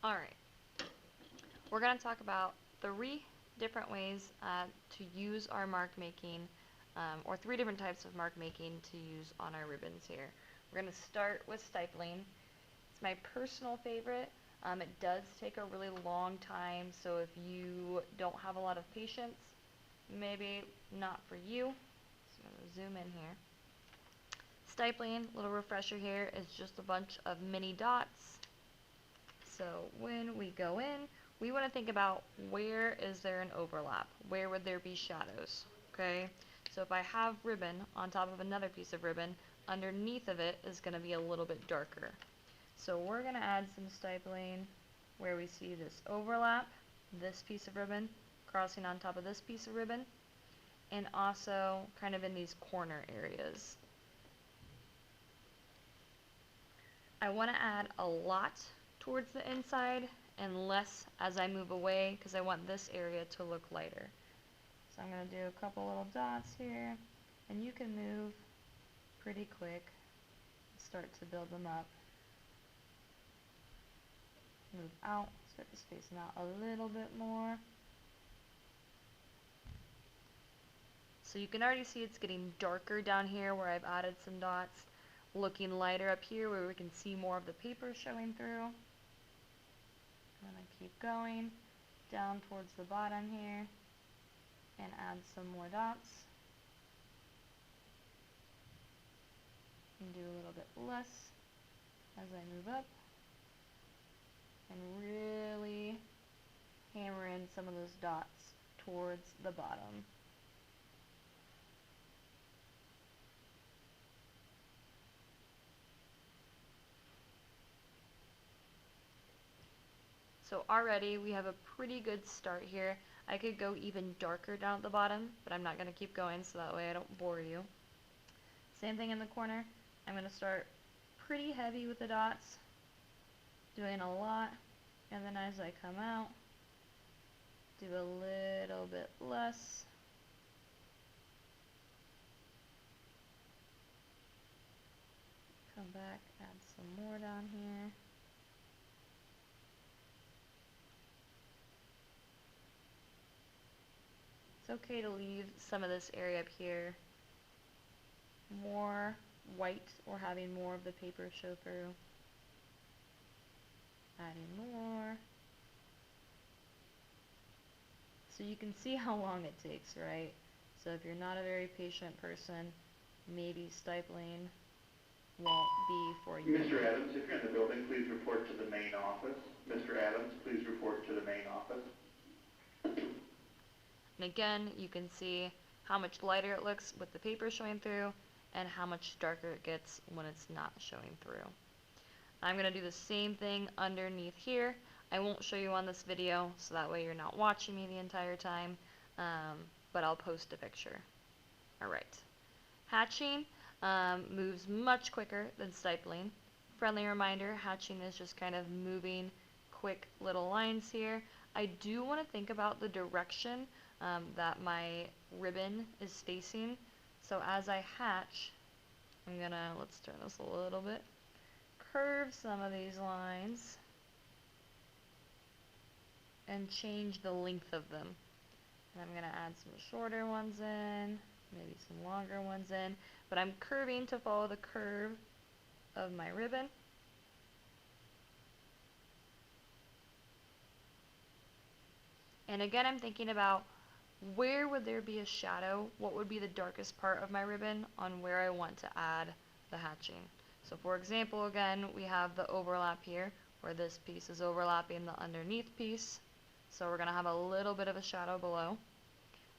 Alright, we're going to talk about 3 different ways to use our mark making, or 3 different types of mark making to use on our ribbons here. We're going to start with stipling. It's my personal favorite. It does take a really long time, so if you don't have a lot of patience, maybe not for you. So I'm going to zoom in here. Stipling, little refresher here, is just a bunch of mini dots. So when we go in, we want to think about where is there an overlap? Where would there be shadows? Okay, so if I have ribbon on top of another piece of ribbon, underneath of it is going to be a little bit darker. So we're going to add some stipling where we see this overlap, this piece of ribbon crossing on top of this piece of ribbon, and also kind of in these corner areas. I want to add a lot towards the inside and less as I move away because I want this area to look lighter. So I'm going to do a couple little dots here, and you can move pretty quick, start to build them up. Move out, start to space them out a little bit more. So you can already see it's getting darker down here where I've added some dots, looking lighter up here where we can see more of the paper showing through. I'm going to keep going down towards the bottom here and add some more dots. And do a little bit less as I move up. And really hammer in some of those dots towards the bottom. So already we have a pretty good start here. I could go even darker down at the bottom, but I'm not going to keep going so that way I don't bore you. Same thing in the corner. I'm going to start pretty heavy with the dots, doing a lot, and then as I come out, do a little bit less. Come back, add some more down here. It's okay to leave some of this area up here more white or having more of the paper show through. Adding more. So you can see how long it takes, right? So if you're not a very patient person, maybe stipling won't be for you. Mr. Adams, if you're in the building, please report to the main office. Mr. Adams, please report to the main office. And again, you can see how much lighter it looks with the paper showing through and how much darker it gets when it's not showing through. I'm going to do the same thing underneath here. I won't show you on this video, so that way you're not watching me the entire time, but I'll post a picture. Alright. Hatching moves much quicker than stipling. Friendly reminder, hatching is just kind of moving quick little lines here. I do want to think about the direction that my ribbon is facing. So as I hatch, I'm going to, let's turn this a little bit, curve some of these lines and change the length of them. And I'm going to add some shorter ones in, maybe some longer ones in, but I'm curving to follow the curve of my ribbon. And again, I'm thinking about where would there be a shadow, what would be the darkest part of my ribbon on where I want to add the hatching. So for example, again, we have the overlap here, where this piece is overlapping the underneath piece. So we're going to have a little bit of a shadow below.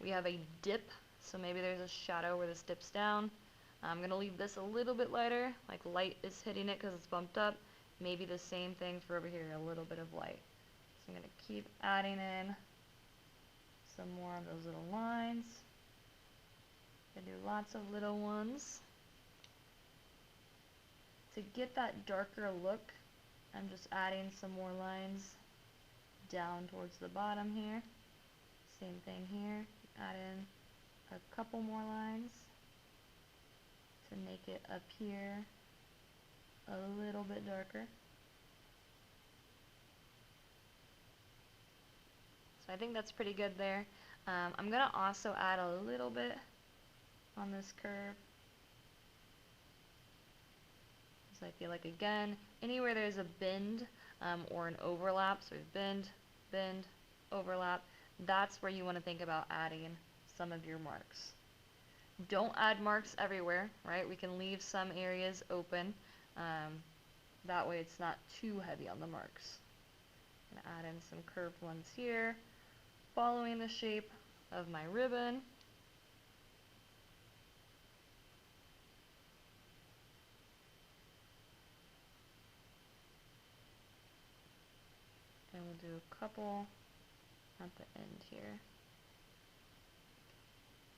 We have a dip, so maybe there's a shadow where this dips down. I'm going to leave this a little bit lighter, like light is hitting it because it's bumped up. Maybe the same thing for over here, a little bit of light. So I'm going to keep adding in some more of those little lines. I do lots of little ones. To get that darker look, I'm just adding some more lines down towards the bottom here. Same thing here. Add in a couple more lines to make it appear a little bit darker. So I think that's pretty good there. I'm going to also add a little bit on this curve. So I feel like, again, anywhere there's a bend or an overlap, so bend, bend, overlap, that's where you want to think about adding some of your marks. Don't add marks everywhere, right? We can leave some areas open. That way it's not too heavy on the marks. I'm going to add in some curved ones here, following the shape of my ribbon. And we'll do a couple at the end here.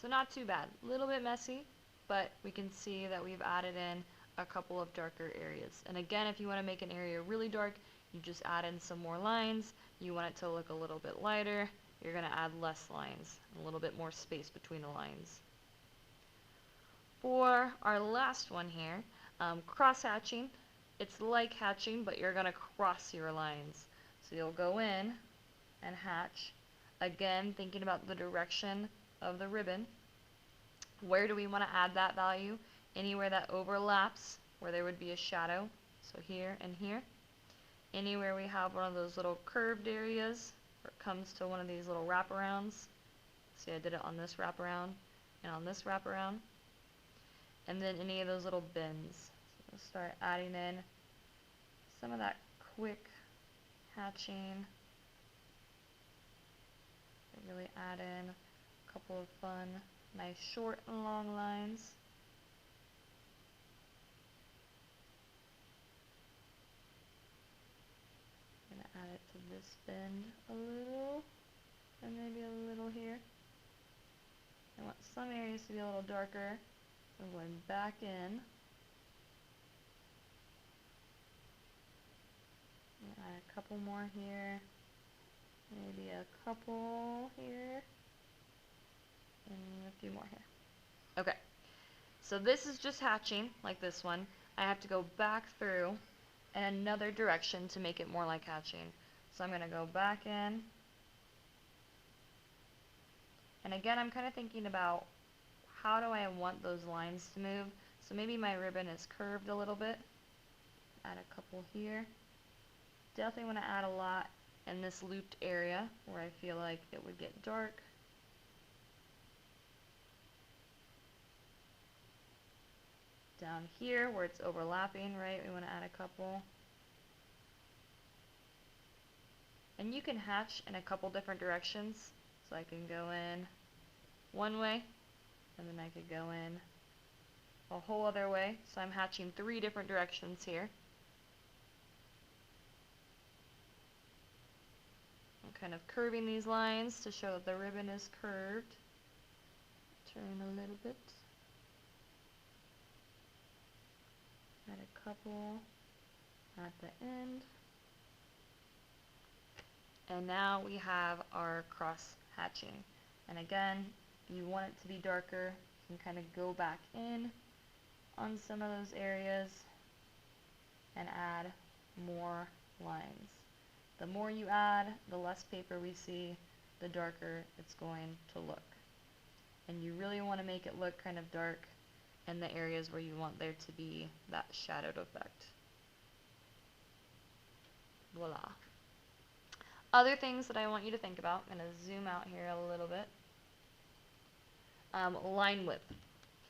So not too bad. A little bit messy, but we can see that we've added in a couple of darker areas. And again, if you want to make an area really dark, you just add in some more lines. You want it to look a little bit lighter, you're going to add less lines, a little bit more space between the lines. For our last one here, cross hatching, it's like hatching, but you're going to cross your lines. So you'll go in and hatch, again thinking about the direction of the ribbon. Where do we want to add that value? Anywhere that overlaps, where there would be a shadow, so here and here. Anywhere we have one of those little curved areas, where it comes to one of these little wraparounds. See, I did it on this wraparound and on this wraparound. And then any of those little bends. So we'll start adding in some of that quick hatching. Really add in a couple of fun, nice short and long lines. I'm going to add it to this bend a little, and maybe a little here. I want some areas to be a little darker. I'm going back in. Add a couple more here. Maybe a couple here. And a few more here. Okay. So this is just hatching, like this one. I have to go back through in another direction to make it more like hatching. So I'm going to go back in. And again, I'm kind of thinking about how do I want those lines to move. So maybe my ribbon is curved a little bit. Add a couple here. Definitely want to add a lot in this looped area where I feel like it would get dark. Down here where it's overlapping, right, we want to add a couple. And you can hatch in a couple different directions. So I can go in one way, and then I could go in a whole other way. So I'm hatching 3 different directions here. I'm kind of curving these lines to show that the ribbon is curved. Turn a little bit. Add a couple at the end. And now we have our cross hatching. And again, if you want it to be darker, you can kind of go back in on some of those areas and add more lines. The more you add, the less paper we see, the darker it's going to look. And you really want to make it look kind of dark in the areas where you want there to be that shadowed effect. Voila. Other things that I want you to think about, I'm going to zoom out here a little bit. Line width.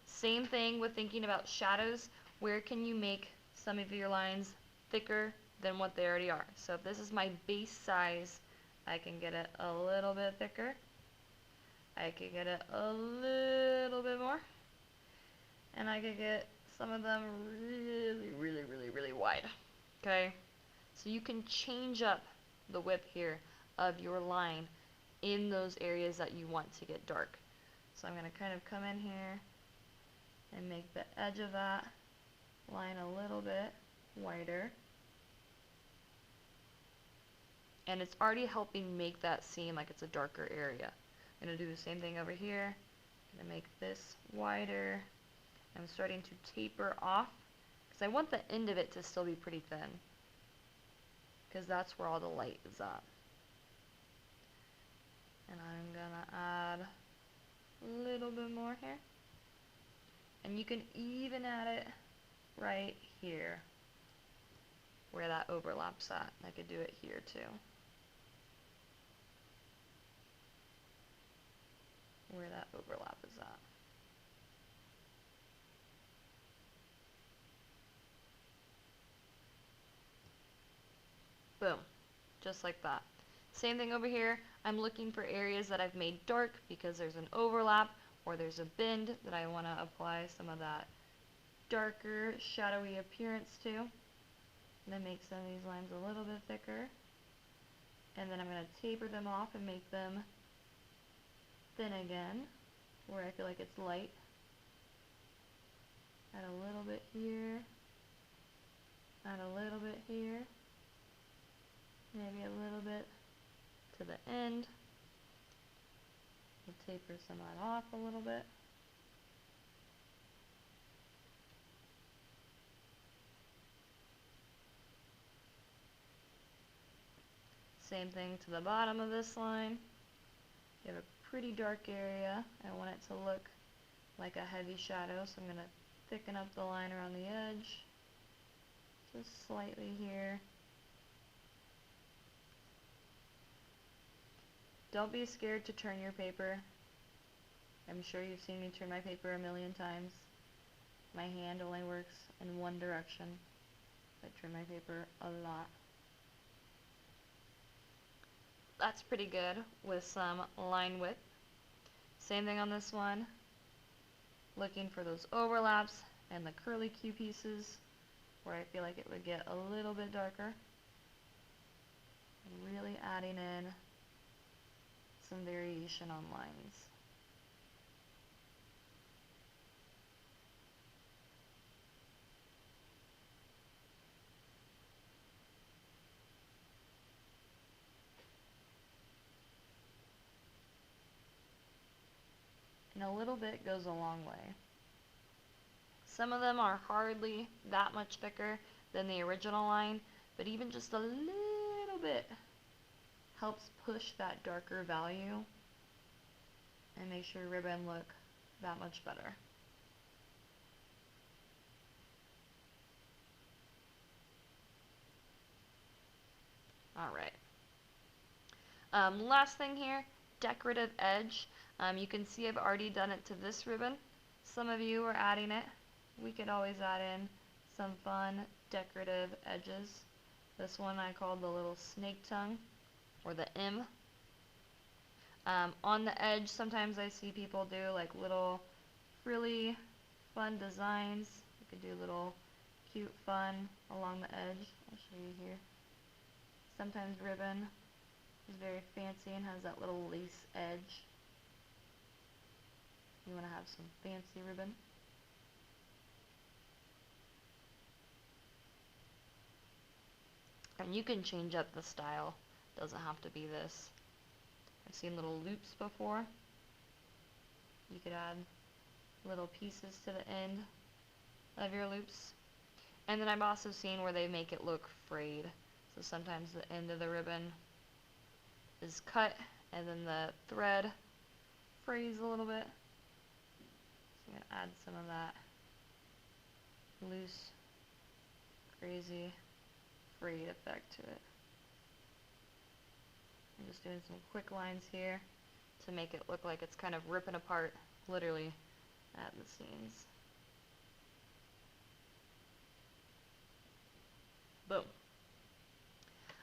Same thing with thinking about shadows. Where can you make some of your lines thicker than what they already are? So if this is my base size, I can get it a little bit thicker. I could get it a little bit more. And I could get some of them really wide. Okay? So you can change up the width here of your line in those areas that you want to get dark. So I'm going to kind of come in here and make the edge of that line a little bit wider. And it's already helping make that seem like it's a darker area. I'm going to do the same thing over here. I'm going to make this wider. I'm starting to taper off because I want the end of it to still be pretty thin, because that's where all the light is at. And I'm gonna add a little bit more here. And you can even add it right here, where that overlaps at. I could do it here too. Where that overlap is at. Boom. Just like that. Same thing over here. I'm looking for areas that I've made dark because there's an overlap or there's a bend that I want to apply some of that darker, shadowy appearance to. And then make some of these lines a little bit thicker. And then I'm going to taper them off and make them thin again, where I feel like it's light. Add a little bit here. Add a little bit here. Maybe a little bit to the end. We'll taper some of that off a little bit. Same thing to the bottom of this line. You have a pretty dark area. I want it to look like a heavy shadow, so I'm going to thicken up the line around the edge. Just slightly here. Don't be scared to turn your paper. I'm sure you've seen me turn my paper a million times. My hand only works in one direction. I turn my paper a lot. That's pretty good with some line width. Same thing on this one. Looking for those overlaps and the curly Q pieces where I feel like it would get a little bit darker. And really adding in some variation on lines. And a little bit goes a long way. Some of them are hardly that much thicker than the original line, but even just a little bit helps push that darker value and makes your ribbon look that much better. Alright. Last thing here, decorative edge. You can see I've already done it to this ribbon. Some of you are adding it. We could always add in some fun decorative edges. This one I called the little snake tongue, or the M. On the edge, sometimes I see people do like little really fun designs. You could do little cute fun along the edge. I'll show you here. Sometimes ribbon is very fancy and has that little lace edge. You want to have some fancy ribbon. And you can change up the style. Doesn't have to be this. I've seen little loops before. You could add little pieces to the end of your loops. And then I've also seen where they make it look frayed. So sometimes the end of the ribbon is cut and then the thread frays a little bit. So I'm going to add some of that loose, crazy, frayed effect to it. I'm just doing some quick lines here to make it look like it's kind of ripping apart, literally, at the seams. Boom.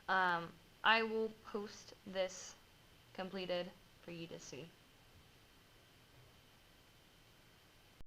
I will post this completed for you to see.